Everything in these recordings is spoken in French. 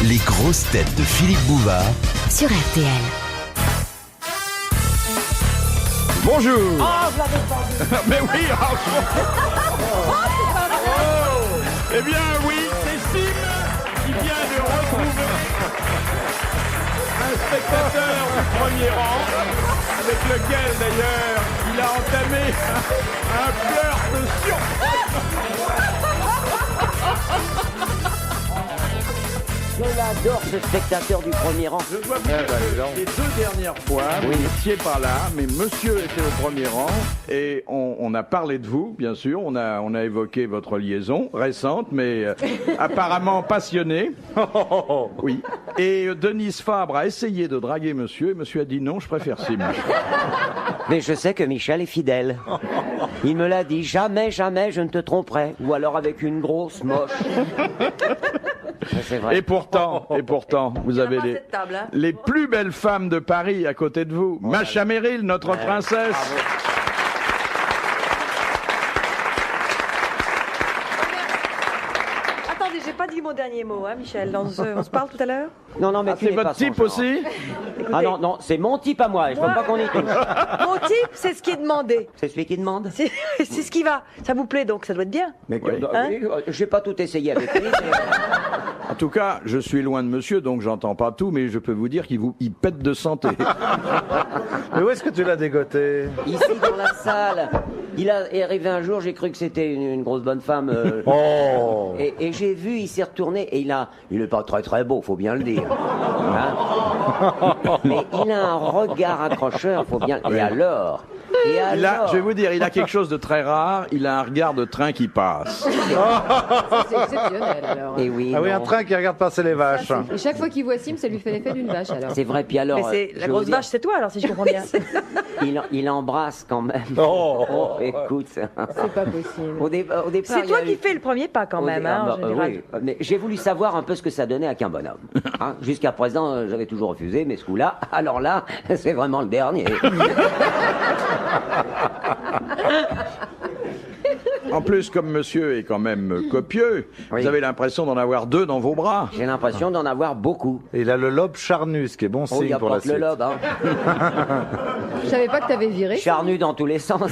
Les grosses têtes de Philippe Bouvard sur RTL. Bonjour. Oh, je l'avais pas vu. Mais oui, eh bien oui, c'est Sim qui vient de retrouver un spectateur du premier rang, avec lequel d'ailleurs il a entamé un flirt sur... Je l'adore, ce spectateur du premier rang. Je dois vous dire que les deux dernières fois, vous n'étiez pas là, mais monsieur était au premier rang et on a parlé de vous, bien sûr. On a évoqué votre liaison récente, mais apparemment passionnée. Oui. Et Denise Fabre a essayé de draguer monsieur et monsieur a dit non, je préfère Sim. Mais je sais que Michel est fidèle. Il me l'a dit, jamais, jamais je ne te tromperai. Ou alors avec une grosse moche. C'est vrai. Et pourtant, vous avez les plus belles femmes de Paris à côté de vous. Macha Merrill, notre princesse. Attendez, j'ai pas dit mon dernier mot, hein, Michel. On se parle tout à l'heure. Non, non, mais Ah, tu c'est n'es pas votre son type genre. aussi? Ah non, non, c'est mon type à moi. Je veux pas qu'on y touche. Mon type, c'est ce qui est demandé. C'est celui qui demande. C'est ce qui va. Ça vous plaît, donc ça doit être bien. Mais Hein j'ai pas tout essayé avec lui. En tout cas, je suis loin de monsieur, donc j'entends pas tout, mais je peux vous dire il pète de santé. Mais où est-ce que tu l'as dégoté? Ici, dans la salle. Il est arrivé un jour, j'ai cru que c'était une grosse bonne femme. Oh. Et j'ai vu, il s'est retourné et il est pas très très beau, faut bien le dire. Hein. Mais il a un regard accrocheur, faut bien. Et alors? Je vais vous dire, il a quelque chose de très rare, il a un regard de train qui passe. C'est exceptionnel alors. Et oui, Ah oui, non. un train qui regarde passer les vaches. Et chaque fois qu'il voit Sim, ça lui fait l'effet d'une vache alors. C'est vrai, puis alors. Mais c'est je la veux grosse dire, vache, c'est toi, alors, si je comprends bien. il embrasse quand même. Oh. Écoute. C'est pas possible. Au départ, C'est il toi y a qui eu- fais le premier pas, quand au même, dé- hein, en bah, général. oui, mais j'ai voulu savoir un peu ce que ça donnait avec un bonhomme. Hein, jusqu'à présent, j'avais toujours refusé, mais ce coup-là, alors là, c'est vraiment le dernier. En plus, comme monsieur est quand même copieux, Oui. vous avez l'impression d'en avoir deux dans vos bras. J'ai l'impression d'en avoir beaucoup. Et il a le lobe charnu, ce qui est bon Oh, il signe pour la apporte le suite. lobe, hein. Je savais pas que t'avais viré. Charnu dans tous les sens.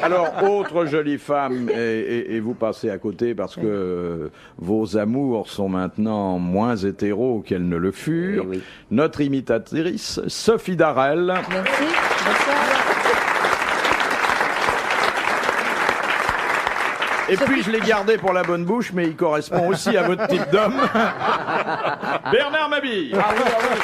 Alors, autre jolie femme, et vous passez à côté parce que vos amours sont maintenant moins hétéros qu'elles ne le furent. Oui, oui. Notre imitatrice, Sophie Darel. Merci. Bonsoir. Et puis, je l'ai gardé pour la bonne bouche, mais il correspond aussi à votre type d'homme. Bernard Mabille. Ah oui, ah oui.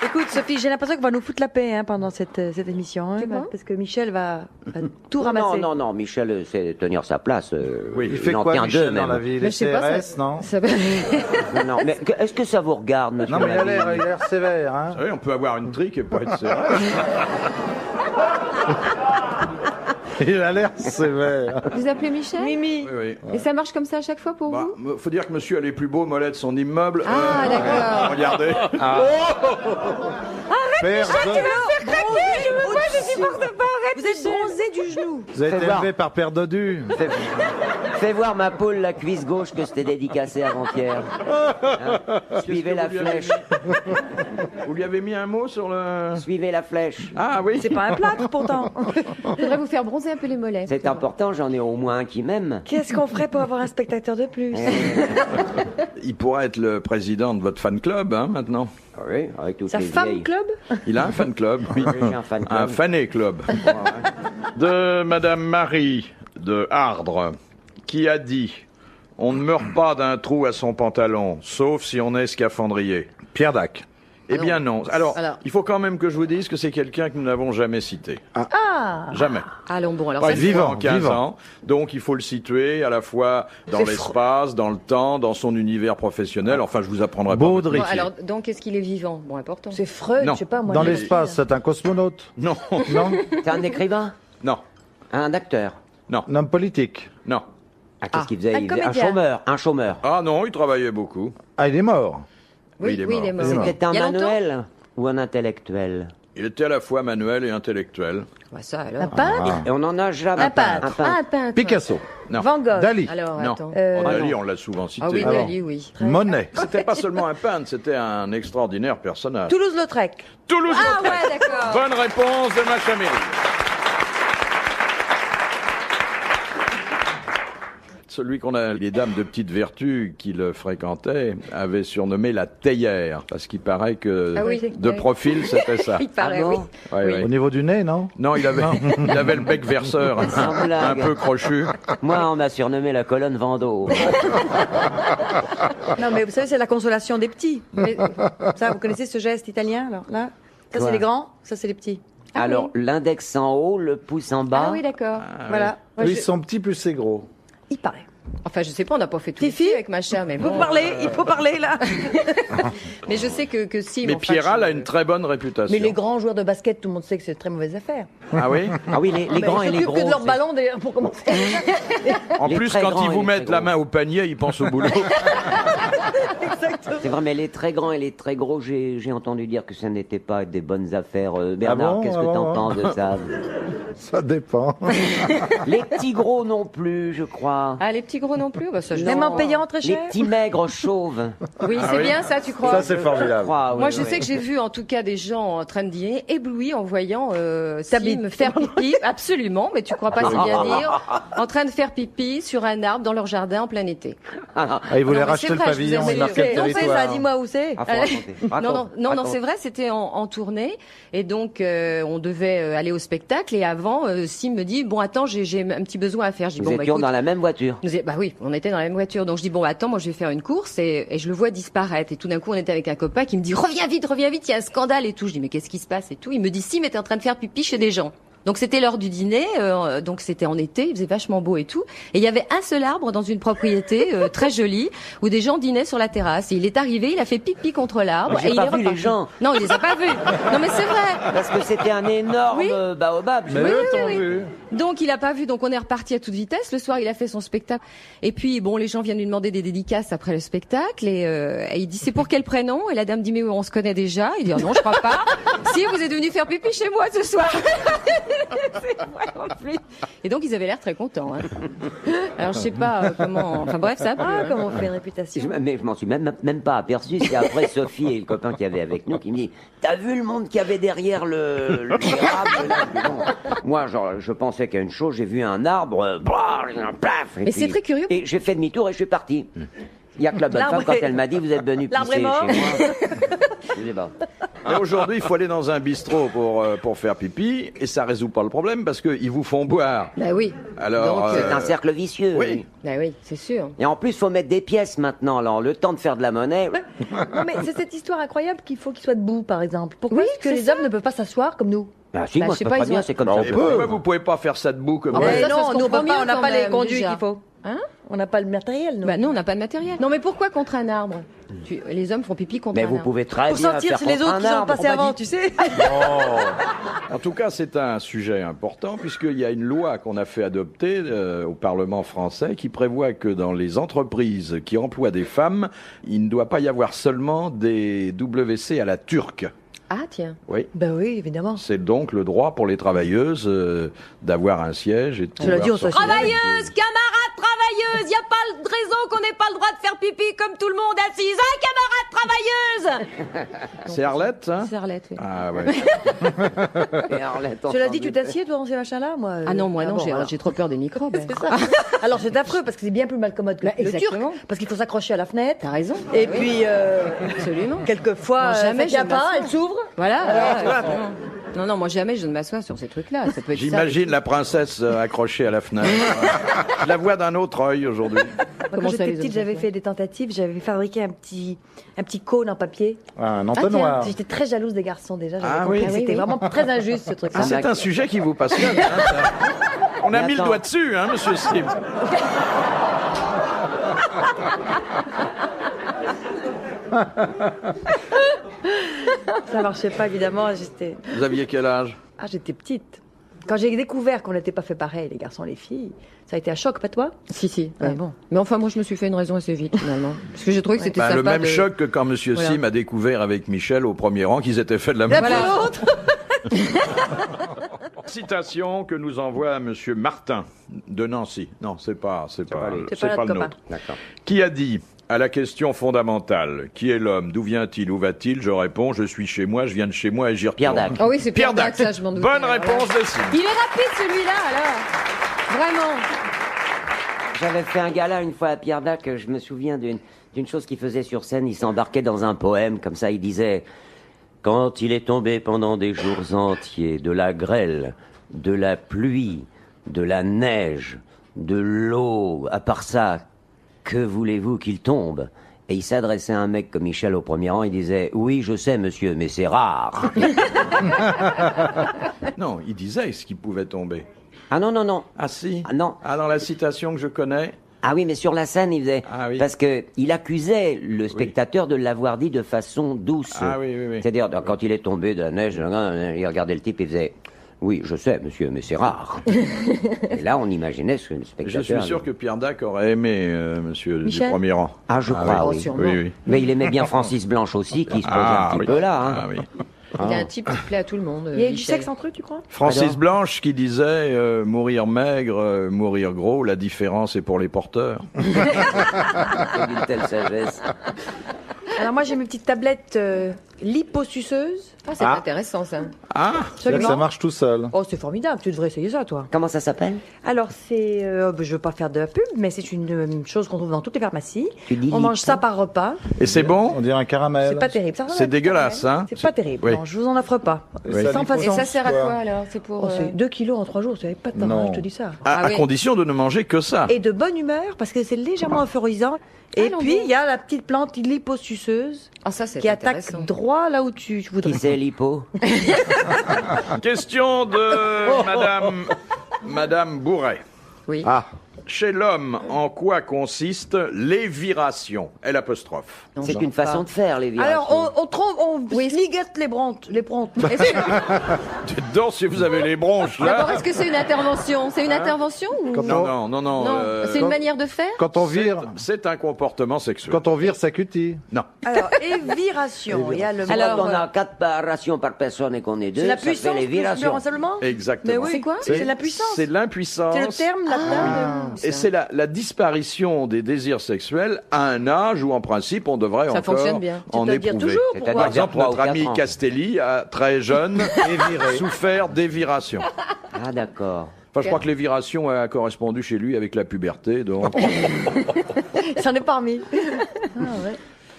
Écoute, Sophie, j'ai l'impression qu'on va nous foutre la paix, hein, pendant cette émission, hein, Tu penses parce que Michel va tout Non, ramasser. non, non, Michel sait tenir sa place. Oui, Il fait en quoi, tient Michel, deux, dans même. la vie? Il Mais est je sais pas, CRS, ça- non? Ça va. Non, mais est-ce que ça vous regarde, monsieur Non, mais il a Mabille l'air sévère, hein? Vous savez, on peut avoir une trique et pas être sérieux. Il a l'air sévère. Vous appelez Michel Mimi. Oui, oui. Et ça marche comme ça à chaque fois pour Bah, vous? faut dire que monsieur a les plus beaux mollets de son immeuble. Ah, d'accord. Regardez. Père de- Vous êtes bronzé du genou. Vous avez Fais été voir. élevé par Père Dodu. Fais voir ma poule, la cuisse gauche, que c'était dédicacé avant-hier. Hein, suivez la vous lui avez flèche. Vous lui avez mis un mot sur le... Suivez la flèche. Ah oui. C'est pas un plâtre, pourtant. Faudrait vous faire bronzer un peu les mollets. C'est important, j'en ai au moins un qui m'aime. Qu'est-ce qu'on ferait pour avoir un spectateur de plus? Il pourrait être le président de votre fan club, hein, maintenant. Ah oui, avec toutes Sa les femme vieilles. club? Il a un fan club, oui. Oui, j'ai un fan club. Un fané club. De Madame Marie de Ardres, qui a dit « On ne meurt pas d'un trou à son pantalon, sauf si on est scaphandrier. Pierre Dac. » Eh bien non. Alors, Alors. il faut quand même que je vous dise que c'est quelqu'un que nous n'avons jamais cité. Ah! Jamais. Allons bon, alors Pas ça, une vivant, fois en 15 vivant. ans. Donc il faut le situer à la fois dans l'espace, dans le temps, dans son univers professionnel. Enfin, je vous apprendrai pas. Baudry. Bon, alors, donc, est-ce qu'il est vivant? Bon, important. C'est Freud, Non. je sais pas, moi. Dans je- l'espace, c'est un cosmonaute. Non, Non? C'est un écrivain? non, Un acteur? non, Un homme politique. non. Ah, qu'est-ce qu'il faisait? un Il faisait un comédien. chômeur. Un chômeur. Ah non, il travaillait beaucoup. Ah, il est mort. Oui, il est oui, mort. il est mort. Il est mort. C'était un Il y a longtemps manuel ou un intellectuel? Il était à la fois manuel et intellectuel. Bah ça Un alors. peintre Et on en a jamais. Un peintre. Ah, un peintre. Picasso. Non. Van Gogh. Dali. Alors, Non. attends. Dali, on l'a souvent cité. Ah oui, Ah bon. Dali, oui. Monet. C'était pas seulement un peintre, c'était un extraordinaire personnage. Toulouse-Lautrec. Toulouse. Ah ouais, d'accord. Bonne réponse de Macha Méry. Celui qu'on a, les dames de petite vertu qui le fréquentaient, avaient surnommé la théière, parce qu'il paraît que Ah oui. de profil, c'était ça. Il paraît, Ah bon oui. Ouais, Oui. ouais. Au niveau du nez, non? Non, il avait le bec verseur, Sans un blague. peu crochu. Moi, on m'a surnommé la colonne Vendôme. Non, mais vous savez, c'est la consolation des petits. Mais- Ça, vous connaissez ce geste italien, alors là? Ça, Quoi c'est les grands, ça, c'est les petits. Ah Alors, l'index en haut, le pouce en bas. Ah oui, d'accord. Voilà. Moi, Plus je- ils sont petits, plus c'est gros. Il paraît. Enfin, je sais pas, on n'a pas fait tout Fifi avec Macha, mais Vous bon. parlez, il faut parler, là. Mais je sais que si. Mais enfin, Pierral je- a une très bonne réputation. Mais les grands joueurs de basket, tout le monde sait que c'est une très mauvaise affaire. Ah oui. Ah oui, les grands et les Ils gros. s'occupent que de leur c'est- ballon, d'ailleurs, pour commencer. En Les plus, très quand grands ils et vous les mettent très la gros. main au panier, ils pensent au boulot. C'est vrai, mais les très grands et les très gros, j'ai entendu dire que ça n'était pas des bonnes affaires. Bernard, bon qu'est-ce que Ah bon t'en penses de ça? Ça dépend. Les petits gros non plus, je crois. Ah, les petits gros non plus bah, ça, je- Même en payant très Les cher. petits maigres chauves. Oui, c'est oui. bien ça, tu crois Ça, c'est formidable. crois, oui, Moi, je oui. sais que j'ai vu en tout cas des gens en train de dîner éblouis en voyant Ta bite. Sim faire pipi. Absolument, mais tu crois pas si bien dire. En train de faire pipi sur un arbre dans leur jardin en plein été. Ah, ils voulaient Non, mais racheter c'est le vrai, je pavillon, vous ils marquaient le On sait ça, territoire. dis-moi où c'est. Ah, faut raconter. Non, c'est vrai, c'était en tournée et donc on devait aller au spectacle et avant, Sim me dit bon attends, j'ai un petit besoin à faire. Je dis Nous bon bah étions écoute, dans la même voiture. bah oui, on était dans la même voiture. Donc je dis bon bah, attends, moi je vais faire une course et je le vois disparaître. Et tout d'un coup on était avec un copain qui me dit reviens vite, il y a un scandale et tout. Je dis mais qu'est-ce qui se passe et tout. Il me dit Sim était en train de faire pipi chez des gens. Donc c'était l'heure du dîner, donc c'était en été, il faisait vachement beau et tout. Et il y avait un seul arbre dans une propriété très jolie où des gens dînaient sur la terrasse. Et il est arrivé, il a fait pipi contre l'arbre. Mais j'ai et pas il est vu les reparti. gens. Non, il les a pas vus. Non mais c'est vrai. Parce que c'était un énorme Oui. baobab. Mais eux t'ont vu. Donc il a pas vu, donc on est reparti à toute vitesse. Le soir, il a fait son spectacle. Et puis bon, les gens viennent lui demander des dédicaces après le spectacle et il dit c'est pour quel prénom? Et la dame dit mais on se connaît déjà. Il dit oh non, je crois pas. Si vous êtes venu faire pipi chez moi ce soir. C'est vrai, en plus. Et donc ils avaient l'air très contents. Hein. Alors je sais pas comment. Enfin bref, ça. a plu, Ah, hein. comment on fait une réputation. Mais je m'en suis même pas aperçu. C'est après Sophie et le copain qui avait avec nous qui me dit t'as vu le monde qu'il y avait derrière l'érable là Bon, moi, genre, je pensais qu'à une chose, j'ai vu un arbre, plaf, et Mais c'est très curieux. Et j'ai fait demi-tour et je suis parti. Il y a que la bonne L'arbre femme quand est- elle m'a dit vous êtes venu L'arbre pisser est mort. chez moi. Je sais pas. Et aujourd'hui, il faut aller dans un bistrot pour faire pipi, et ça résout pas le problème parce qu'ils vous font boire. Bah oui. Alors, Donc, C'est un cercle vicieux. oui. Bah oui, c'est sûr. Et en plus, faut mettre des pièces maintenant. Alors, le temps de faire de la monnaie. Non, mais c'est cette histoire incroyable qu'il faut qu'ils soient debout, par exemple. Pourquoi Oui, est-ce que c'est les ça. hommes ne peuvent pas s'asseoir comme nous? Bah, si, Bah, moi, je sais je peux pas, pas ils bien, ont- c'est comme Bah, ça. on que je peut. Pourquoi vous pouvez pas faire ça debout comme Ah, ça bah, Mais ça non, se nous, on comprend peut pas, mieux on n'a quand pas les même, conduits déjà. qu'il faut. Hein? On n'a pas le matériel, nous. Bah non, on n'a pas de matériel. Non, mais pourquoi contre un arbre Les hommes font pipi contre Mais un vous arbre. pouvez très Pour bien sortir faire chez les contre autres un qui sont arbre, passés on m'a avant, dit. tu sais. En tout cas, c'est un sujet important puisqu'il y a une loi qu'on a fait adopter au Parlement français qui prévoit que dans les entreprises qui emploient des femmes, il ne doit pas y avoir seulement des WC à la turque. Ah tiens. Oui. Ben oui, évidemment. C'est donc le droit pour les travailleuses d'avoir un siège et de Cela pouvoir dit, on sortir avec des- Travailleuse, camarade travailleuse, y a pas de raison qu'on n'ait pas le droit de faire pipi comme tout le monde assise. Hein, camarade travailleuse C'est Arlette, hein C'est Arlette, oui. Ah ouais. Et Arlette, Cela ensemble. dit, tu t'assieds, toi, dans ces machins-là, moi Ah non, moi non, bon, alors. j'ai trop peur des microbes. C'est ça. Alors, c'est affreux, parce que c'est bien plus mal commode que Bah, le turc. exactement. Parce qu'il faut s'accrocher à la fenêtre. T'as raison. Et Ah oui, puis, absolument. quelquefois, Non, jamais ça tient je pas, m'assois. elle s'ouvre. Voilà. tu vois, non, moi jamais je ne m'assois sur ces trucs-là. Ça peut être ça. J'imagine la princesse accrochée à la fenêtre. Je la vois d'un autre œil aujourd'hui. Moi, Comment quand ça, j'étais les petite, autres j'avais enfants fait des tentatives. J'avais fabriqué un petit cône en papier. Un entonnoir. J'étais très jalouse des garçons déjà. J'avais Ah compris oui. que c'était oui. vraiment très injuste ce truc-là. Ah, c'est un sujet qui vous passionne. Hein, ça. On a Mais mis le attends. doigt dessus, hein, monsieur Sim. Ça marchait pas évidemment. Vous aviez quel âge? J'étais petite. Quand j'ai découvert qu'on n'était pas fait pareil, les garçons et les filles, ça a été un choc, pas toi? Si. Ah ouais. bon. Mais enfin, moi je me suis fait une raison assez vite finalement. Parce que j'ai trouvé que c'était Bah, sympa. le même de- choc que quand monsieur Voilà. Sim a découvert avec Michel au premier rang qu'ils étaient faits de la même L'un chose. pour l'autre. Citation que nous envoie Monsieur Martin de Nancy. Non, c'est pas C'est pas le notre copain. nôtre. D'accord. Qui a dit à la question fondamentale, qui est l'homme, d'où vient-il, où va-t-il? Je réponds, je suis chez moi, je viens de chez moi et j'y retourne. Pierre Dac. Ah oui, c'est Pierre Pierre Dac, Dac. ça, je m'en doute. Bonne réponse de Sylvie. Il est rapide celui-là, alors. Vraiment. J'avais fait un gala une fois à Pierre Dac, je me souviens d'une chose qu'il faisait sur scène, il s'embarquait dans un poème, comme ça il disait « Quand il est tombé pendant des jours entiers, de la grêle, de la pluie, de la neige, de l'eau, à part ça, que voulez-vous qu'il tombe ?» Et il s'adressait à un mec comme Michel au premier rang, il disait « Oui, je sais monsieur, mais c'est rare. Non, il disait ce qui pouvait tomber. » Ah non, non, non. Ah si. Ah non. Ah, dans la citation que je connais. Ah oui, mais sur la scène, il faisait... Ah oui. Parce que il accusait le spectateur de l'avoir dit de façon douce. Ah oui, oui, oui. C'est-à-dire, quand il est tombé de la neige, il regardait le type et faisait « Oui, je sais, monsieur, mais c'est rare. » Et là, on imaginait ce que le Je spectateur... suis sûr que Pierre Dac aurait aimé monsieur Michel du premier rang. Ah, je crois, Oh, oui. sûrement. Oui, oui. Mais il aimait bien Francis Blanche aussi, qui se posait un petit oui. peu là. Hein. Ah, oui. Il est un type qui plaît à tout le monde. Il y a du Michel. sexe entre eux, tu crois? Francis Alors Blanche qui disait mourir maigre, mourir gros, la différence est pour les porteurs. Avec une telle sagesse. Alors moi j'ai mes petites tablettes liposuceuses. Ah, c'est intéressant, ça. Ah, Absolument. Ça marche tout seul. Oh, c'est formidable, tu devrais essayer ça, toi. Comment ça s'appelle? Alors, c'est. Je veux pas faire de la pub, mais c'est une chose qu'on trouve dans toutes les pharmacies. Tu dis On mange lipo. ça par repas. et c'est bon? On dirait un caramel. C'est pas terrible. Ça ressemble C'est à un dégueulasse, caramel. hein. C'est pas terrible. Oui. Non, je vous en offre pas. Et ça Sans lipo- Et façon. ça sert à Quoi quoi, alors? C'est pour... Oh, c'est 2 kilos en 3 jours, c'est pas de Non. je te dis ça. À, Ah oui. à condition de ne manger que ça. Et de bonne humeur, parce que c'est légèrement euphorisant. Et non, puis, bon. il y a la petite plante liposuceuse Ah, ça, c'est qui attaque intéressant. droit là où tu voudrais. Qui c'est, l'hypo? Question de Madame Bourret. Oui. Ah, Chez l'homme, en quoi consiste l'éviration? L'apostrophe. Non, C'est j'en une sais façon pas. de faire, les virations. Alors, on ligate les brontes. Est-ce que- Dites donc si vous avez les bronches D'abord, là. est-ce que c'est une intervention? C'est une intervention ou... Quand Non, on- non, non, non. Non, c'est une manière de faire? quand on c'est- vire, c'est un comportement sexuel. quand on vire sa cutie. Non. Alors, éviration. Il y a le Alors, mot- on a 4 rations par personne et qu'on est 2, C'est la ça fait puissance les plus le virations. rassemblement. Exactement. Mais oui. C'est quoi? C'est la puissance. C'est l'impuissance. C'est le terme latin de... Et c'est la disparition des désirs sexuels à un âge où, en principe, on devrait Ça encore fonctionne bien. en Tu dois le dire éprouver. toujours, C'est-à-dire pourquoi Par exemple, Trois ou notre ami quatre ans. Castelli a, très jeune, souffert d'éviration. Ah, d'accord. Enfin, je crois que l'éviration a correspondu chez lui avec la puberté, donc... C'en est parmi.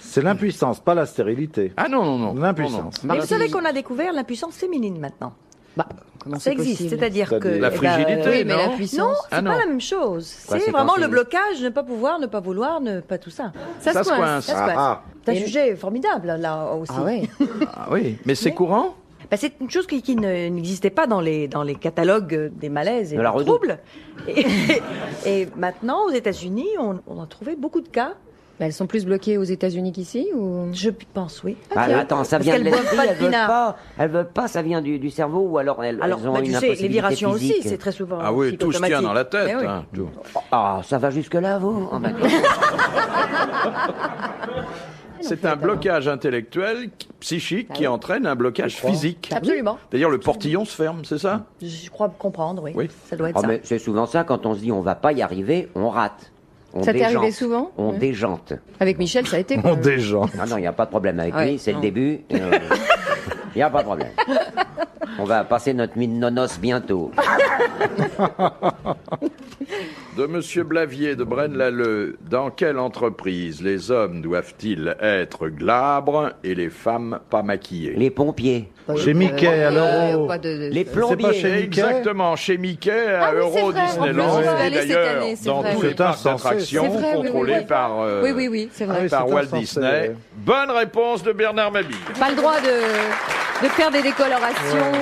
C'est l'impuissance, pas la stérilité. Ah non, non, non. L'impuissance. Mais vous savez qu'on a découvert l'impuissance féminine maintenant. Bah, comment Ça c'est existe, possible? c'est-à-dire que... C'est-à-dire- La eh ben, frigidité, Oui, mais la non Non, puissance. c'est Ah non. pas la même chose. Quoi, C'est c'est vraiment quand le c'est- blocage, ne pas pouvoir, ne pas vouloir, ne pas tout ça. Ça se coince. Ça se passe. Ah, C'est un Et- sujet formidable, là aussi. Ah ouais. Ah oui, mais c'est courant? Bah, c'est une chose qui n'existait pas dans les catalogues des malaises et De la des redoute. troubles. Et maintenant, aux États-Unis, on a trouvé beaucoup de cas. Bah, elles sont plus bloquées aux États-Unis qu'ici ou... Je pense, oui. Ah, tiens. attends, ça Parce vient de qu'elles boivent l'esprit, pas de elles veulent pinard. pas, elles veulent pas, ça vient du cerveau ou alors elles Alors, ont bah, une tu sais, les impossibilité virations aussi, physique. c'est très souvent. Ah oui, tout se tient psychosomatique. dans la tête. Eh oui. Hein, tout. Ah, ça va jusque-là, vous? Ah, d'accord. C'est un blocage intellectuel, psychique, qui entraîne un blocage physique. Absolument. D'ailleurs, le portillon se ferme, c'est ça? Je crois comprendre, oui. Oui. Ça doit être Ah, ça. mais c'est souvent ça, quand on se dit on va pas y arriver, on rate. On Ça t'est déjante. arrivé souvent? On Ouais. déjante. Avec Michel, ça a été... on déjante. Ah non, il n'y a pas de problème avec Ouais, lui, c'est non. le début. Il n'y a pas de problème. On va passer notre nuit de nonos bientôt. De Monsieur Blavier de Braine-l'Alleud, dans quelle entreprise les hommes doivent-ils être glabres et les femmes pas maquillées? Les pompiers, Chez Mickey, à l'Euro. pas de... les pas plombiers. chez Mickey. Exactement, chez Mickey à Ah oui, c'est Euro vrai. En Disneyland. plus, j'y suis Et allée cette d'ailleurs, année, c'est dans vrai, tous oui. les parcs C'est insensé, d'attractions c'est vrai, oui, contrôlés oui. par, Oui, oui, oui, c'est vrai. Ah oui, par c'est Walt insensé, Disney. ouais. Bonne réponse de Bernard Mabille. Pas le droit de faire des décolorations,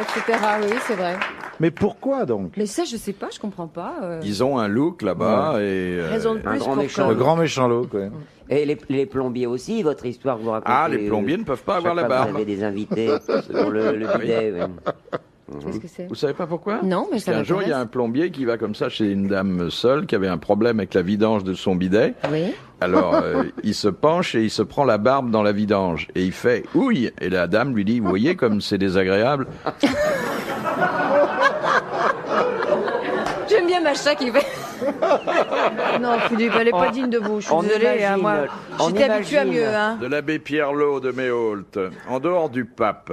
etc. Oui, c'est vrai. Mais pourquoi donc? Mais ça, je sais pas, je comprends pas. Ils ont un look là-bas et... Raison de un plus grand pour méchant. que- Le grand méchant look, ouais. Et les plombiers aussi, votre histoire que vous racontez. Ah, les plombiers ne peuvent pas chaque avoir la fois que barbe. Vous avez des invités pour le bidet. Ouais. Qu'est-ce que c'est? Vous savez pas pourquoi? Non, mais Parce ça qu'un jour, il y a m'intéresse. un plombier qui va comme ça chez une dame seule qui avait un problème avec la vidange de son bidet. Oui. Alors, il se penche et il se prend la barbe dans la vidange. Et il fait « Ouille !» Et la dame lui dit « Vous voyez comme c'est désagréable ?» J'aime bien Macha qui fait. Non, Philippe, elle est pas digne de vous. Je suis on désolée, hein, imagine, moi. on J'étais habituée à imagine. mieux, hein. De l'abbé Pierre-Lot de Méaulte. En dehors du pape,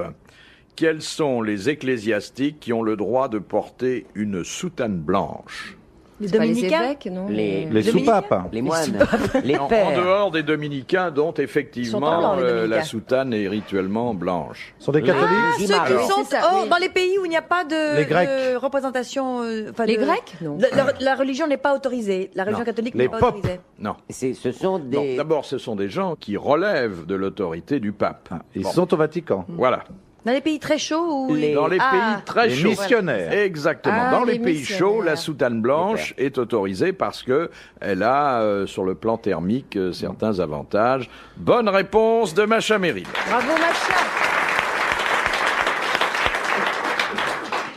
quels sont les ecclésiastiques qui ont le droit de porter une soutane blanche? Les Pas les dominicains. évêques, non? Les Les soupapes. Les moines, les En pères. dehors des dominicains, dont Ils sont pas effectivement blancs, les la dominicains. soutane est rituellement blanche. Ce sont des catholiques. Ceux Imam. qui sont C'est ça, oui. dans les pays où il n'y a pas de, Les Grecs. de représentation. Enfin, Les de- Grecs? Non. La religion n'est pas autorisée. La religion Non. catholique Les n'est pas popes. autorisée. Non. Ce sont Non, des... d'abord, ce sont des gens qui relèvent de l'autorité du pape. Ils Bon, sont au Vatican. Voilà. Dans les pays très chauds où Les- Dans les Ah. pays très Les chauds. missionnaires. Exactement. Ah, Dans les les pays chauds, missionnaires. la soutane blanche est autorisée parce que elle a, sur le plan thermique, certains avantages. Bonne réponse de Macha Meryl. Bravo, Macha.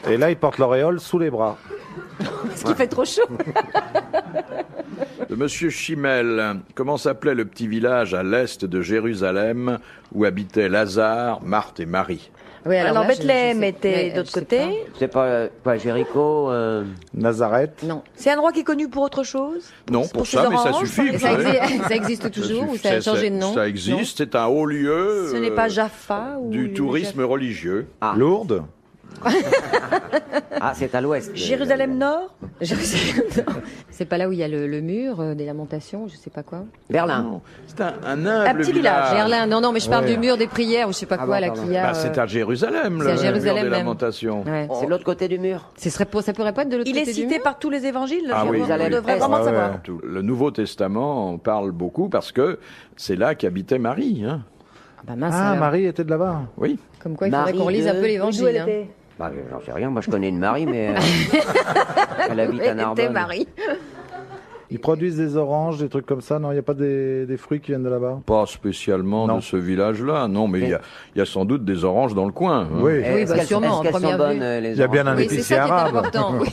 Et là, ils portent l'auréole sous les bras. Parce qu'il fait trop chaud. De Monsieur Chimel. Comment s'appelait le petit village à l'est de Jérusalem où habitaient Lazare, Marthe et Marie? Oui, Alors, là, je Bethléem sais. était Ouais, de l'autre je sais côté. C'est pas Jéricho. Nazareth. pas. Non. C'est un endroit qui est connu pour autre chose. Non, pour ça, ses mais ça oranges, suffit. par Et ça, Ouais. ça existe toujours ou ça a C'est- changé de nom? Ça existe, c'est un haut lieu Ce n'est pas Jaffa ou du tourisme religieux. Ah. Lourdes. Ah, c'est à l'ouest. Jérusalem Nord. C'est pas là où il y a le mur des lamentations, je sais pas quoi. Berlin. Non, c'est un humble petit village. Berlin, non, mais je parle Ouais. du mur des prières ou je sais pas Ah quoi bon, là pardon. qu'il y a. Bah, c'est à Jérusalem, c'est à le Jérusalem mur des même. lamentations. Ouais. C'est de l'autre côté du mur. Ça pourrait pas être de l'autre Il côté est du cité mur par tous les évangiles. Ah oui, on oui. devrait Est. vraiment Ah ouais. savoir. Le Nouveau Testament en parle beaucoup parce que c'est là qu'habitait Marie. Hein. Ah bah mince, Ah, alors. Marie était de là-bas. Oui. Comme quoi il faudrait Marie qu'on lise un de- peu D'où l'évangile. elle hein. était Bah, j'en sais rien. Moi, je connais une Marie, mais elle habite à Elle était Narbonne. Marie. Ils produisent des oranges, des trucs comme ça. Non, il n'y a pas des fruits qui viennent de là-bas. Pas spécialement Non. de ce village-là, non, mais il y a sans doute des oranges dans le coin. hein. Oui. Oui, Est-ce bah, qu'elles- sûrement, est-ce en qu'elles première sont bonnes, vue. les Il y a bien oranges un Oui, c'est épicier ça qui est arabe. important. oui.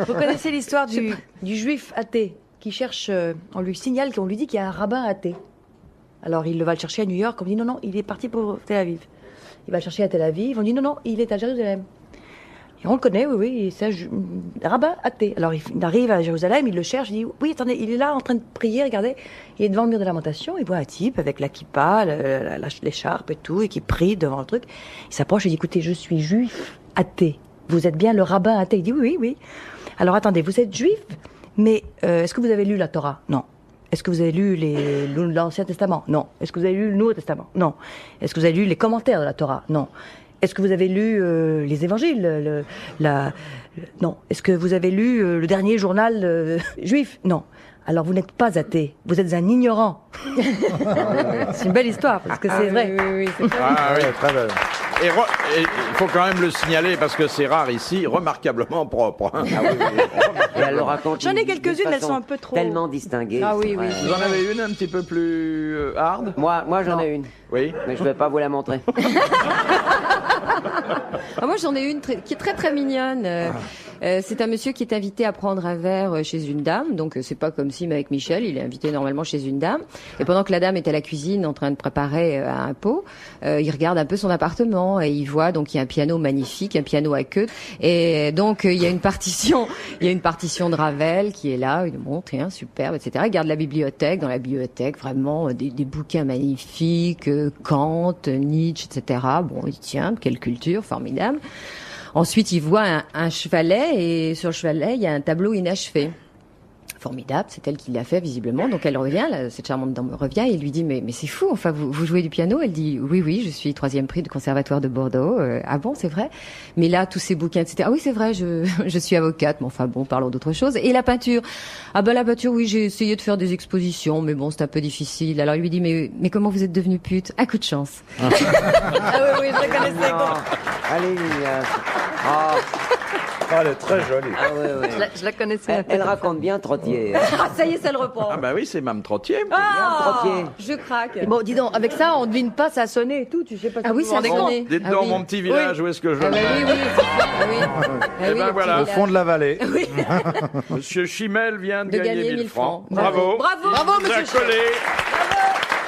Vous connaissez l'histoire du juif athée qui cherche, on lui signale qu'on lui dit qu'il y a un rabbin athée. Alors il va le chercher à New York, on dit non, il est parti pour Tel Aviv. Il va le chercher à Tel Aviv, on dit non, il est à Jérusalem. Et on le connaît, oui, c'est un rabbin athée. Alors il arrive à Jérusalem, il le cherche, il dit oui, attendez, il est là en train de prier, regardez. Il est devant le mur de lamentation, il voit un type avec la kippa, l'écharpe et tout, et qui prie devant le truc. Il s'approche et dit écoutez, je suis juif athée. Vous êtes bien le rabbin athée? Il dit oui, oui. Alors attendez, vous êtes juif, mais est-ce que vous avez lu la Torah? Non. Est-ce que vous avez lu l'Ancien Testament? Non. Est-ce que vous avez lu le Nouveau Testament? Non. Est-ce que vous avez lu les commentaires de la Torah? Non. Est-ce que vous avez lu les évangiles? Non. Est-ce que vous avez lu le dernier journal juif? Non. Alors vous n'êtes pas athée, vous êtes un ignorant. C'est une belle histoire, parce que c'est vrai. Oui, c'est ça. Ah, oui. Ouais, très belle. Et il faut quand même le signaler parce que c'est rare ici, remarquablement propre. hein. Et elle le raconte. J'en ai d'une quelques-unes, elles façon sont un peu trop- Tellement distinguées. Ah oui, oui. Vous en avez une un petit peu plus hard? Moi, j'en ai une. Oui. Mais je vais pas vous la montrer. Ah, moi, j'en ai une qui est très très mignonne. C'est un monsieur qui est invité à prendre un verre chez une dame. Donc, c'est pas comme si, mais avec Michel, il est invité normalement chez une dame. Et pendant que la dame est à la cuisine en train de préparer un pot, il regarde un peu son appartement et il voit donc il y a un piano magnifique, un piano à queue. Et donc, il y a une partition de Ravel qui est là. Il le montre, hein, superbe, etc. Il regarde la bibliothèque. Dans la bibliothèque, vraiment des bouquins magnifiques, Kant, Nietzsche, etc. Bon, il tient, quelle culture, formidable. Ensuite, il voit un chevalet et sur le chevalet, il y a un tableau inachevé. Formidable, c'est elle qui l'a fait visiblement. Donc elle revient, cette charmante dame revient et il lui dit mais c'est fou, enfin vous jouez du piano? Elle dit oui, je suis 3e prix du conservatoire de Bordeaux. Ah bon, c'est vrai? Mais là tous ces bouquins, etc. Ah oui, c'est vrai, je suis avocate, mais enfin bon, parlons d'autre chose. Et la peinture? Ah ben la peinture, oui, j'ai essayé de faire des expositions, mais bon, c'est un peu difficile. Alors il lui dit mais comment vous êtes devenue pute? Un coup de chance. Ah oui, je la connaissais. Non. Allez, Ah, elle est très jolie. Ah ouais, ouais. Je la connaissais. Elle raconte bien Trottier. Ah, ça y est, ça le reprend. Ah bah oui, c'est Mme Trottier. Trottier. Je craque. Bon, dis donc, avec ça, on devine pas, ça a sonné et tout. Tu sais pas si Ah oui, vous vous ça a rendez compte. sonné. Dites Ah donc, oui. mon petit village, où est-ce que je Ah le bah mets oui, oui. Ah oui. Ah Eh oui, ben le voilà. petit Au fond de la vallée. Monsieur Chimel vient de De gagner gagner 1000 francs. Bravo. Bravo. Bravo, Il vous a monsieur collé.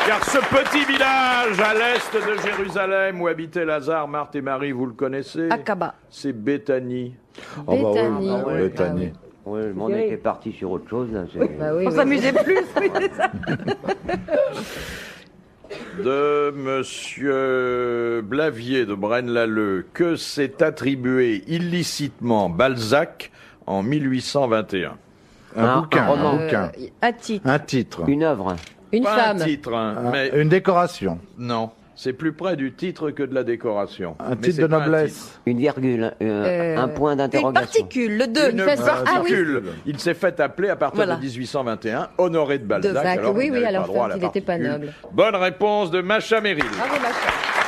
Car ce petit village à l'est de Jérusalem où habitaient Lazare, Marthe et Marie, vous le connaissez? Akaba. C'est Béthanie. Oh, bah Béthanie. oui, Ah Béthanie. Ouais, on était parti sur autre chose. Là, Bah oui, On oui. s'amusait plus, oui, c'est ça. De Monsieur Blavier de Braine-l'Alleud, que s'est attribué illicitement Balzac en 1821? Un bouquin, un roman. un bouquin. Un titre. Un titre. Une œuvre. Une Pas femme. un titre, hein, mais Une décoration. non. C'est plus près du titre que de la décoration. Un Mais titre c'est de pas un noblesse. Une virgule. Un point Une d'interrogation. particule, le 2. Une particule. Il s'est fait appeler à partir Voilà. de 1821 Honoré de Balzac. De Balzac, alors oui, il oui, n'avait alors pas droit à la qu'il n'était pas particule. noble. Bonne réponse de Macha Merrill. Bravo, Macha.